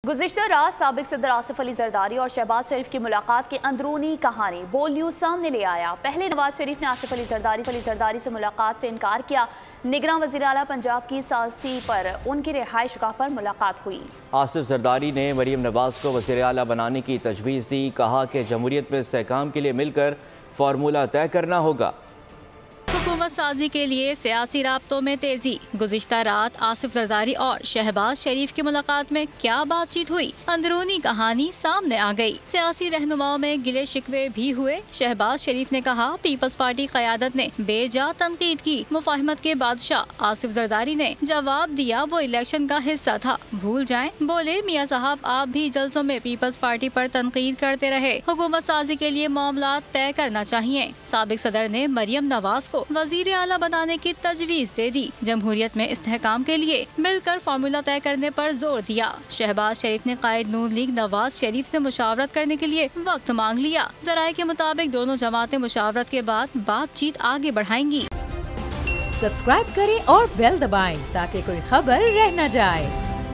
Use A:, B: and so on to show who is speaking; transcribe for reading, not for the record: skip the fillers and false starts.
A: गुज़िश्ता रात साबिक सदर आसिफ अली जरदारी और शहबाज शरीफ की मुलाकात की अंदरूनी कहानी बोल न्यूज़ सामने ले आया। पहले नवाज शरीफ ने आसिफ अली जरदारी से मुलाकात से इनकार किया। निगरान वज़ीर आला पंजाब की सासी पर उनकी रिहाइशगाह पर मुलाकात हुई।
B: आसिफ जरदारी ने मरीम नवाज को वज़ीर आला बनाने की तजवीज़ दी। कहा कि जमहूरियत में इस्तेहकाम के लिए मिलकर फार्मूला तय करना होगा।
C: हुकूमत साजी के लिए सियासी राब्तों में तेजी। गुज़िश्ता रात आसिफ जरदारी और शहबाज शरीफ की मुलाकात में क्या बातचीत हुई, अंदरूनी कहानी सामने आ गई। सियासी रहनुमाओं में गिले शिकवे भी हुए। शहबाज शरीफ ने कहा पीपल्स पार्टी क़यादत ने बेजा तनकीद की। मुफाहमत के बादशाह आसिफ जरदारी ने जवाब दिया वो इलेक्शन का हिस्सा था, भूल जाएं। बोले मियाँ साहब आप भी जलसों में पीपल्स पार्टी पर तनकीद करते रहे, हुकूमत साजी के लिए मामला तय करना चाहिए। साबिक सदर ने मरियम नवाज को वजीर आला बनाने की तजवीज़ दे दी। जमहूरियत में इस्तेहकाम के लिए मिलकर फार्मूला तय करने पर जोर दिया। शहबाज शरीफ ने कायद नून लीग नवाज शरीफ से मुशावरत करने के लिए वक्त मांग लिया। ज़राए के मुताबिक दोनों जमातें मुशावरत के बाद बातचीत आगे बढ़ाएंगी।
D: सब्सक्राइब करें और बेल दबाएं ताकि कोई खबर रह न जाए।